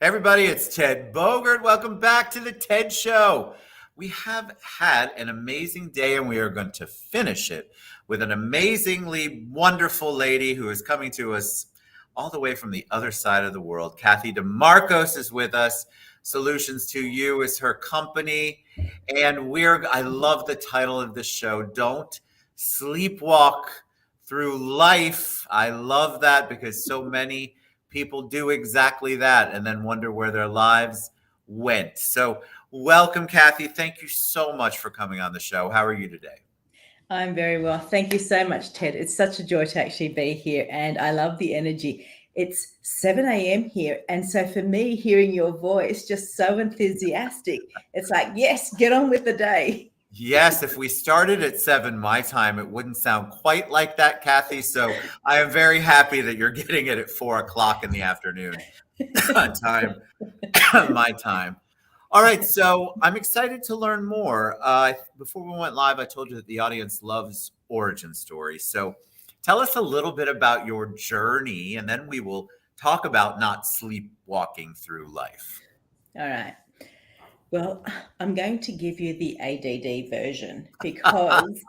Everybody, it's Ted Bogert. Welcome back to the TED Show. We have had an amazing day and we are going to finish it with an amazingly wonderful lady who is coming to us all the way from the other side of the world. Cathy Dimarchos is with us. Solutions to You is her company. And I love the title of this show, Don't Sleepwalk Through Life. I love that because so many people do exactly that and then wonder where their lives went. So, welcome, Cathy. Thank you so much for coming on the show. How are you today? I'm very well. Thank you so much, Ted. It's such a joy to actually be here, and I love the energy. It's 7 a.m. here, and so for me, hearing your voice just so enthusiastic, it's like, yes, get on with the day. Yes, if we started at 7 my time, it wouldn't sound quite like that, Cathy. So I am very happy that you're getting it at 4 o'clock in the afternoon time, my time. All right, so I'm excited to learn more. Before we went live, I told you that the audience loves origin stories. So tell us a little bit about your journey, and then we will talk about not sleepwalking through life. All right. Well, I'm going to give you the ADD version because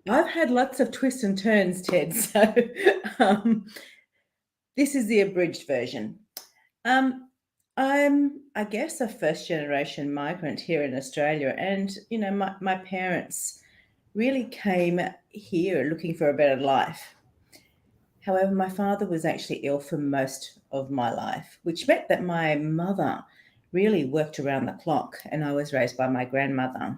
I've had lots of twists and turns, Ted. So um, this is the abridged version. Um, I guess, a first generation migrant here in Australia. And, my parents really came here looking for a better life. However, my father was actually ill for most of my life, which meant that my mother really worked around the clock, and I was raised by my grandmother.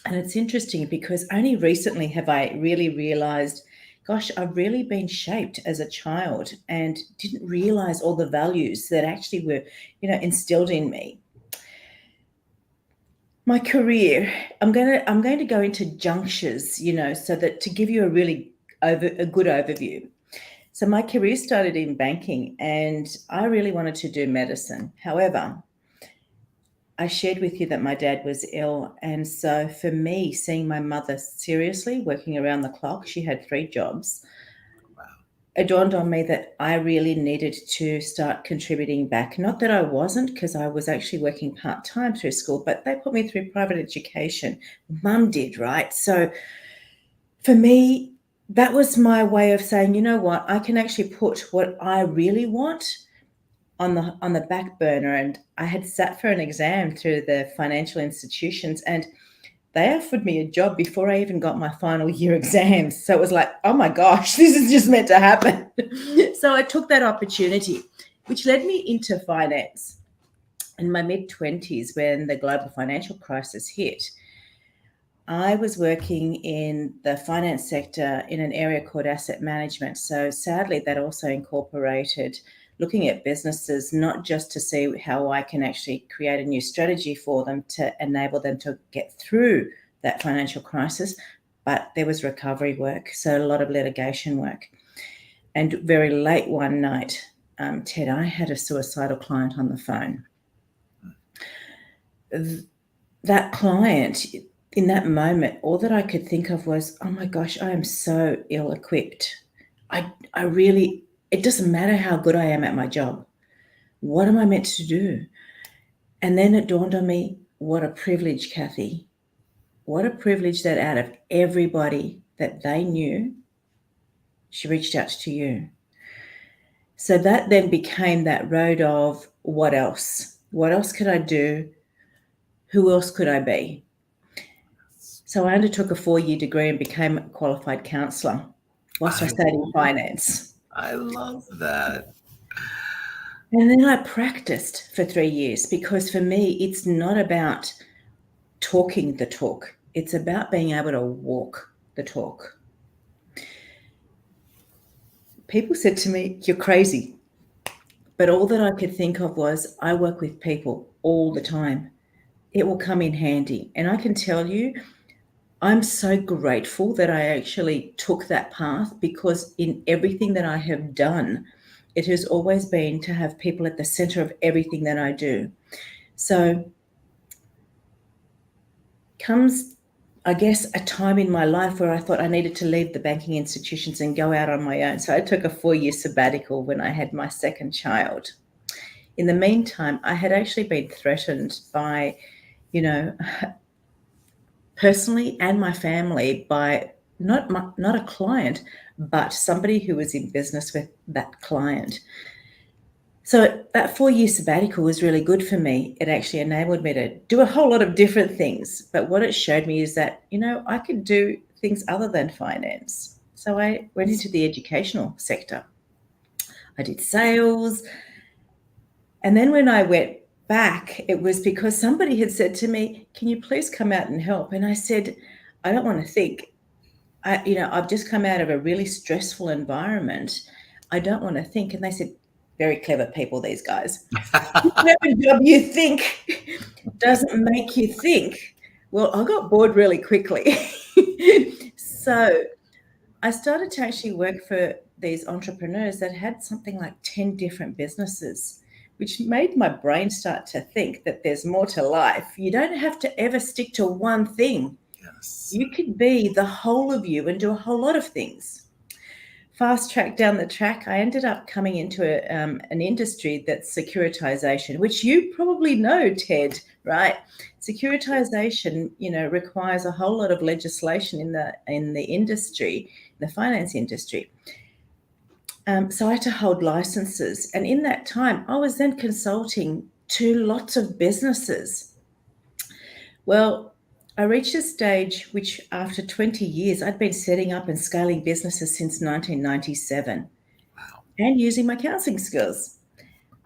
And it's interesting because only recently have I really realized, gosh, I've really been shaped as a child and didn't realize all the values that actually were, instilled in me. My career, I'm going to go into junctures, so that to give you a good overview. So my career started in banking and I really wanted to do medicine. However, I shared with you that my dad was ill. And so for me, seeing my mother seriously working around the clock, she had three jobs, it dawned on me that I really needed to start contributing back. Not that I wasn't, because I was actually working part time through school, but they put me through private education. Mum did, right? So for me, that was my way of saying, you know what, I can actually put what I really want on the back burner. And I had sat for an exam through the financial institutions, and they offered me a job before I even got my final year exams. So it was like, oh my gosh, this is just meant to happen. So I took that opportunity, which led me into finance in my mid 20s when the global financial crisis hit. I was working in the finance sector in an area called asset management. So sadly, that also incorporated looking at businesses, not just to see how I can actually create a new strategy for them to enable them to get through that financial crisis, but there was recovery work, so a lot of litigation work. And very late one night, Ted, I had a suicidal client on the phone. That client, in that moment, all that I could think of was, oh my gosh, I am so ill equipped. I really, it doesn't matter how good I am at my job. What am I meant to do? And then it dawned on me, what a privilege, Cathy. What a privilege that out of everybody that they knew, she reached out to you. So that then became that road of what else? What else could I do? Who else could I be? So I undertook a 4-year degree and became a qualified counsellor whilst I I, stayed in finance. I love that. And then I practiced for 3 years because for me, it's not about talking the talk, it's about being able to walk the talk. People said to me, you're crazy. But all that I could think of was, I work with people all the time. It will come in handy. And I can tell you, I'm so grateful that I actually took that path, because in everything that I have done, it has always been to have people at the center of everything that I do. So comes, I guess, a time in my life where I thought I needed to leave the banking institutions and go out on my own. So I took a 4-year sabbatical when I had my second child. in the meantime, I had actually been threatened by, you know, personally and my family by not a client, but somebody who was in business with that client. So that 4-year sabbatical was really good for me. It actually enabled me to do a whole lot of different things. But what it showed me is that, I could do things other than finance. So I went into the educational sector. I did sales. And then when I went back, it was because somebody had said to me, "Can you please come out and help?" And I said, "I don't want to think. I've just come out of a really stressful environment. I don't want to think." And they said, very clever people, these guys. Whatever job you think doesn't make you think. Well, I got bored really quickly. So I started to actually work for these entrepreneurs that had something like 10 different businesses, which made my brain start to think that there's more to life. You don't have to ever stick to one thing. Yes. You could be the whole of you and do a whole lot of things. Fast track down the track, I ended up coming into an industry that's securitization, which you probably know, Ted, right? Securitization, requires a whole lot of legislation in the industry, the finance industry. So I had to hold licenses. And in that time, I was then consulting to lots of businesses. Well, I reached a stage which, after 20 years, I'd been setting up and scaling businesses since 1997 Wow. and using my counseling skills.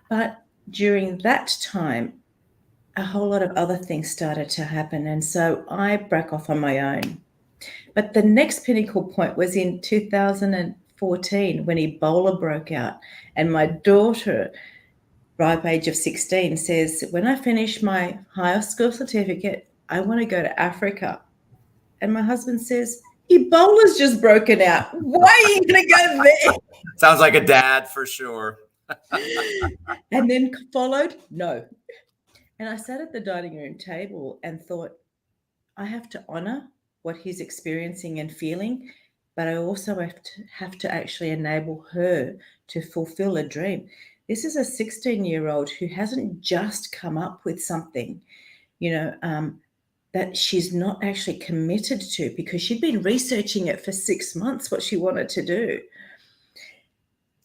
But during that time, a whole lot of other things started to happen. And so I broke off on my own. But the next pinnacle point was in 2014 when Ebola broke out. And my daughter, ripe age of 16, says, "When I finish my higher school certificate, I want to go to Africa." And my husband says, "Ebola's just broken out. Why are you going to go there?" Sounds like a dad for sure. And then followed, "No." And I sat at the dining room table and thought, I have to honor what he's experiencing and feeling, but I also have to actually enable her to fulfill a dream. This is a 16-year-old who hasn't just come up with something, that she's not actually committed to, because she'd been researching it for 6 months, what she wanted to do.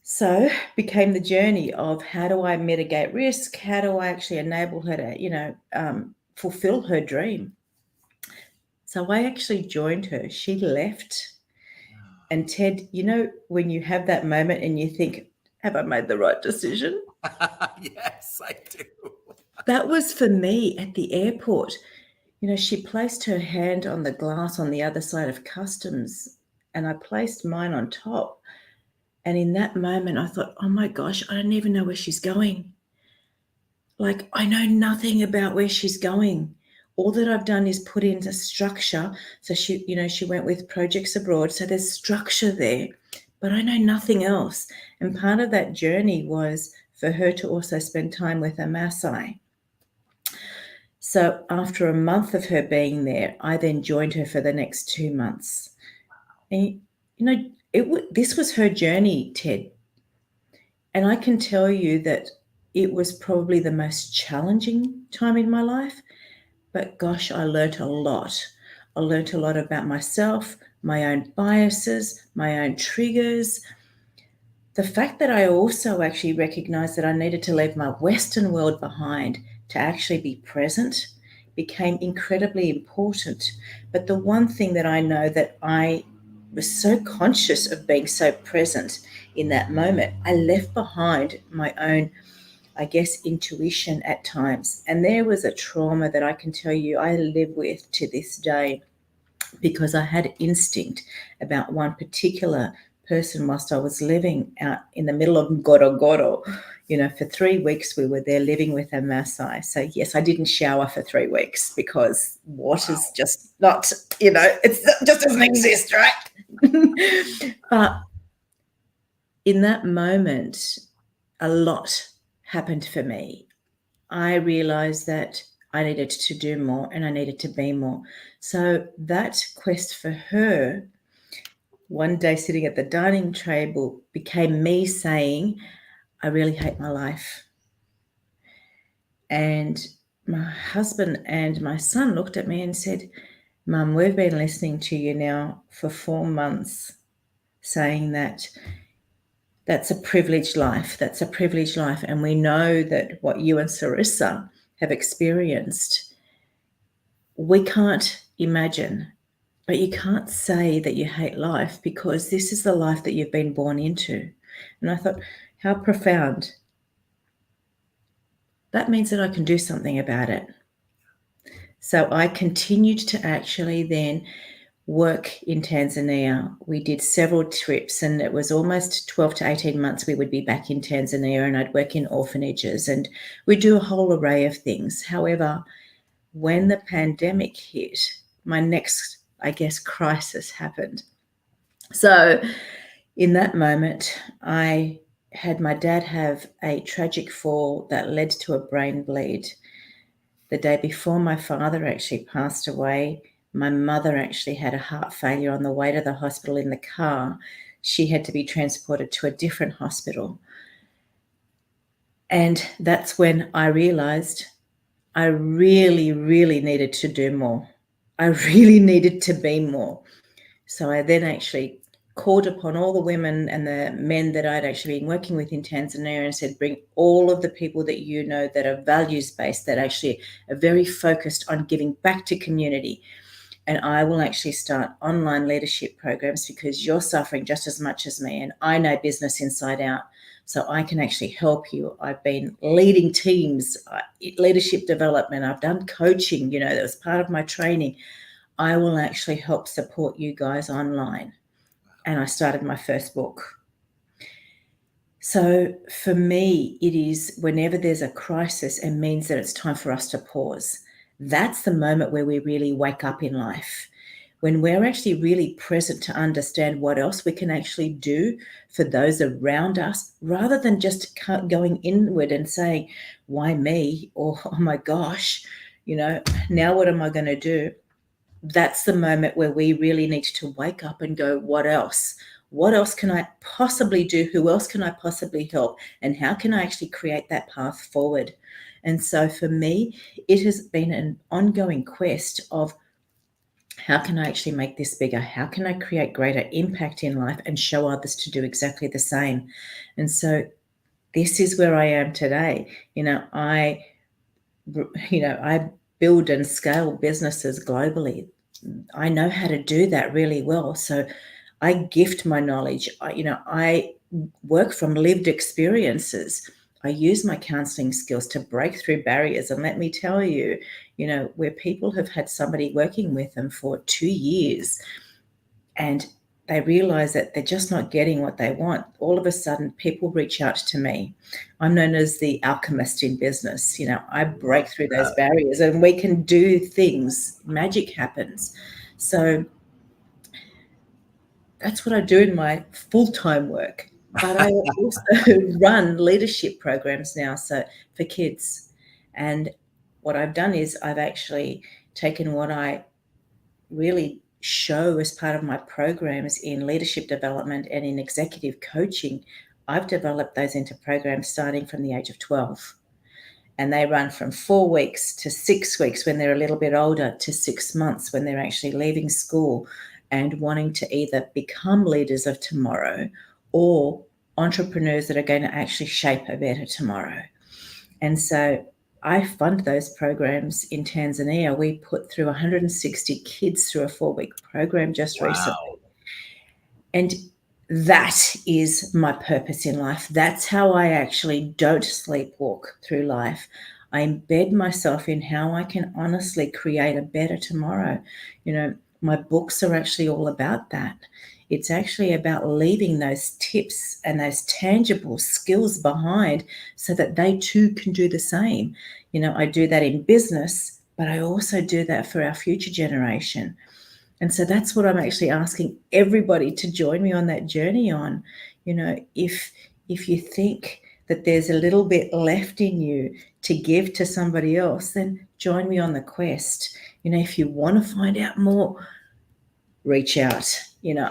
So became the journey of, how do I mitigate risk? How do I actually enable her to, fulfill her dream? So I actually joined her. She left. And Ted, when you have that moment and you think, have I made the right decision? Yes, I do. That was for me at the airport. She placed her hand on the glass on the other side of customs, and I placed mine on top. And in that moment, I thought, oh my gosh, I don't even know where she's going. Like, I know nothing about where she's going. All that I've done is put in a structure. So she went with projects abroad. So there's structure there, but I know nothing else. And part of that journey was for her to also spend time with a Maasai. So after a month of her being there, I then joined her for the next 2 months. And, this was her journey, Ted. And I can tell you that it was probably the most challenging time in my life. But gosh, I learnt a lot. I learnt a lot about myself, my own biases, my own triggers. The fact that I also actually recognized that I needed to leave my Western world behind to actually be present became incredibly important. But the one thing that I know that I was so conscious of being so present in that moment, I left behind my own, I guess, intuition at times. And there was a trauma that I can tell you I live with to this day, because I had instinct about one particular person whilst I was living out in the middle of Ngorongoro. For 3 weeks we were there living with a Maasai. So yes, I didn't shower for 3 weeks because water's just not, it just doesn't exist, right? But in that moment, a lot happened for me. I realized that I needed to do more and I needed to be more. So that quest for her, one day sitting at the dining table, became me saying, I really hate my life. And my husband and my son looked at me and said, Mum, we've been listening to you now for 4 months saying that that's a privileged life. That's a privileged life. And we know that what you and Sarissa have experienced, we can't imagine. But you can't say that you hate life because this is the life that you've been born into. And I thought, how profound. That means that I can do something about it. So I continued to actually then work in Tanzania. We did several trips, and it was almost 12 to 18 months we would be back in Tanzania, and I'd work in orphanages and we'd do a whole array of things. However, when the pandemic hit, my next, I guess, crisis happened. So in that moment, I had my dad have a tragic fall that led to a brain bleed. The day before my father actually passed away, my mother actually had a heart failure on the way to the hospital in the car. She had to be transported to a different hospital. And that's when I realized I really, really needed to do more. I really needed to be more. So I then actually called upon all the women and the men that I'd actually been working with in Tanzania and said, bring all of the people that you know that are values-based, that actually are very focused on giving back to community. And I will actually start online leadership programs because you're suffering just as much as me. And I know business inside out. So I can actually help you. I've been leading teams, leadership development. I've done coaching, that was part of my training. I will actually help support you guys online. And I started my first book. So for me, it is whenever there's a crisis, it means that it's time for us to pause. That's the moment where we really wake up in life. When we're actually really present to understand what else we can actually do for those around us, rather than just going inward and saying, why me? Or, oh my gosh, now what am I going to do? That's the moment where we really need to wake up and go, what else? What else can I possibly do? Who else can I possibly help? And how can I actually create that path forward? And so for me, it has been an ongoing quest of how can I actually make this bigger? How can I create greater impact in life and show others to do exactly the same? And so this is where I am today. I build and scale businesses globally. I know how to do that really well. So I gift my knowledge. I work from lived experiences. I use my counseling skills to break through barriers. And let me tell you, where people have had somebody working with them for 2 years and they realize that they're just not getting what they want, all of a sudden people reach out to me. I'm known as the alchemist in business. I break through those barriers and we can do things. Magic happens. So that's what I do in my full-time work. But I also run leadership programs now, so for kids. And what I've done is I've actually taken what I really show as part of my programs in leadership development and in executive coaching. I've developed those into programs starting from the age of 12. And they run from 4 weeks to 6 weeks when they're a little bit older to 6 months when they're actually leaving school and wanting to either become leaders of tomorrow or entrepreneurs that are going to actually shape a better tomorrow. And so I fund those programs in Tanzania. We put through 160 kids through a 4-week program just recently. And that is my purpose in life. That's how I actually don't sleepwalk through life. I embed myself in how I can honestly create a better tomorrow. My books are actually all about that. It's actually about leaving those tips and those tangible skills behind so that they too can do the same. I do that in business, but I also do that for our future generation. And so that's what I'm actually asking everybody to join me on that journey on. If you think that there's a little bit left in you to give to somebody else, then join me on the quest. If you want to find out more, reach out.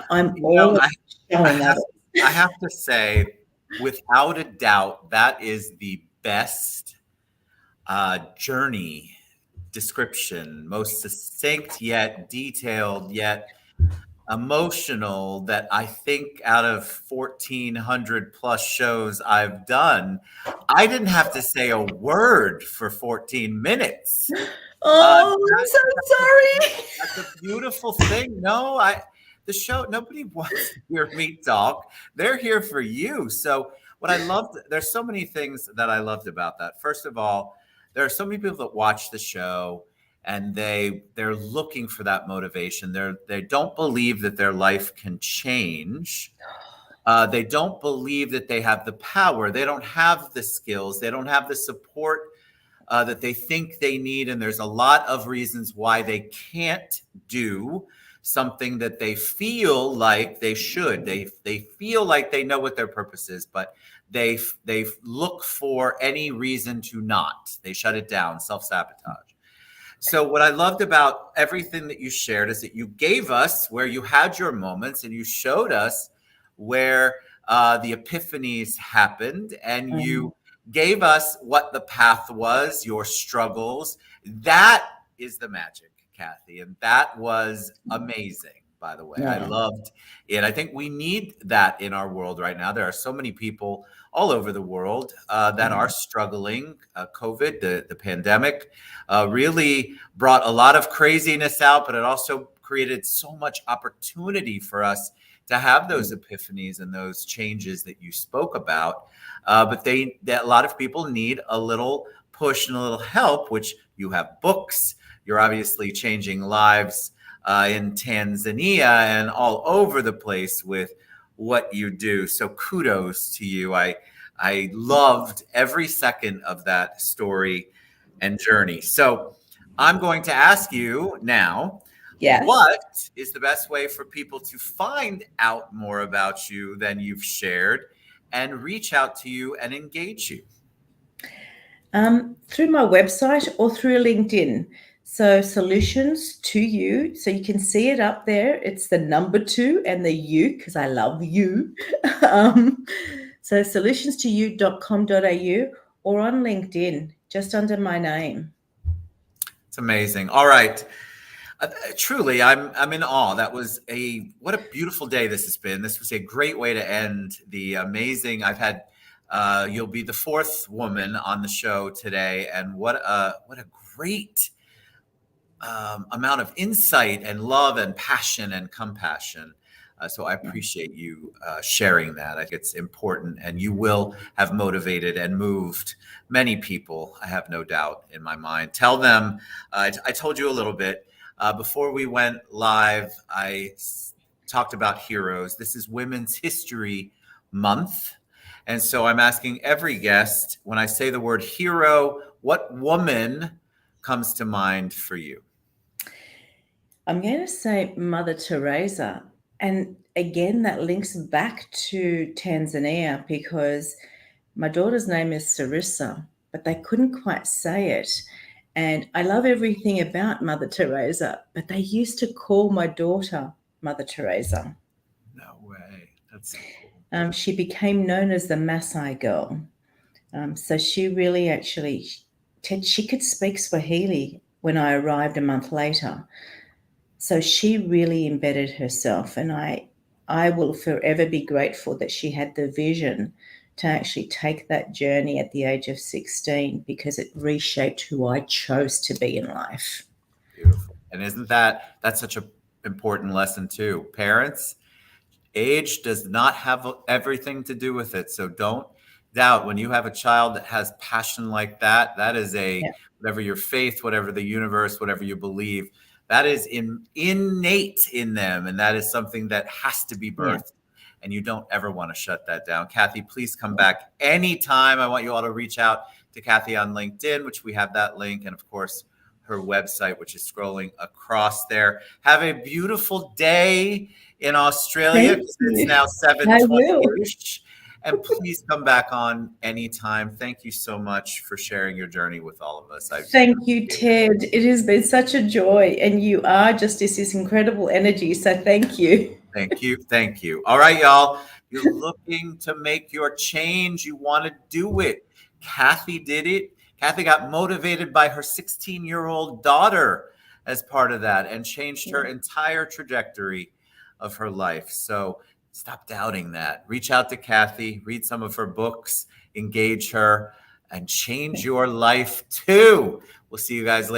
I'm all about showing others. I have to say, without a doubt, that is the best journey description, most succinct yet detailed yet emotional, that I think out of 1,400 plus shows I've done, I didn't have to say a word for 14 minutes. Oh, I'm That, so sorry. that's a beautiful thing. No, the show, nobody wants to hear me talk. They're here for you. So what I loved, there's so many things that I loved about that. First of all, there are so many people that watch the show and they're looking for that motivation. They don't believe that their life can change. They don't believe that they have the power. They don't have the skills. They don't have the support that they think they need. And there's a lot of reasons why they can't do something that they feel like they should. They feel like they know what their purpose is, but they look for any reason to not. They shut it down, self-sabotage. So what I loved about everything that you shared is that you gave us where you had your moments and you showed us where the epiphanies happened, and Mm, you gave us what the path was, your struggles. That is the magic, Cathy. And that was amazing, by the way. I yeah. loved it. I think we need that in our world right now. There are so many people all over the world that are struggling. COVID, the pandemic, really brought a lot of craziness out, but it also created so much opportunity for us to have those epiphanies and those changes that you spoke about. But a lot of people need a little push and a little help, which you have books. You're obviously changing lives in Tanzania and all over the place with what you do. So kudos to you. I loved every second of that story and journey. So I'm going to ask you now, Yes. what is the best way for people to find out more about you than you've shared and reach out to you and engage you? Through my website or through LinkedIn. So solutions to you. So you can see it up there. It's the number 2 and the U because I love you. um, so solutions2you.com.au or on LinkedIn, just under my name. It's amazing. All right. Truly, I'm in awe. That was what a beautiful day this has been. This was a great way to end the amazing. I've had you'll be the fourth woman on the show today, and what a great amount of insight and love and passion and compassion. So I appreciate you sharing that. I think it's important, and you will have motivated and moved many people. I have no doubt in my mind. Tell them. I told you a little bit before we went live. Talked about heroes. This is Women's History Month, and so I'm asking every guest, when I say the word hero, what woman comes to mind for you? I'm going to say Mother Teresa. And again, that links back to Tanzania because my daughter's name is Sarissa, but they couldn't quite say it. And I love everything about Mother Teresa, but they used to call my daughter Mother Teresa. No way. That's so cool. She became known as the Maasai girl. So she really actually, she could speak Swahili when I arrived a month later. So she really embedded herself, and I will forever be grateful that she had the vision to actually take that journey at the age of 16 because it reshaped who I chose to be in life. Beautiful. And isn't that's such an important lesson too? Parents, age does not have everything to do with it. So don't doubt when you have a child that has passion like that. That is Yeah, whatever your faith, whatever the universe, whatever you believe, that is innate in them. And that is something that has to be yeah, birthed. And you don't ever want to shut that down. Cathy, please come back anytime. I want you all to reach out to Cathy on LinkedIn, which we have that link. And of course, her website, which is scrolling across there. Have a beautiful day in Australia, thank because it's you. now I will. 7:20ish. And please come back on anytime. Thank you so much for sharing your journey with all of us. I Thank you, appreciate it. Ted. It has been such a joy, and you are just this incredible energy. So thank you. Thank you. Thank you. All right, y'all. You're looking to make your change. You want to do it. Cathy did it. Cathy got motivated by her 16-year-old daughter as part of that and changed her entire trajectory of her life. So stop doubting that. Reach out to Cathy, read some of her books, engage her, and change your life too. We'll see you guys later.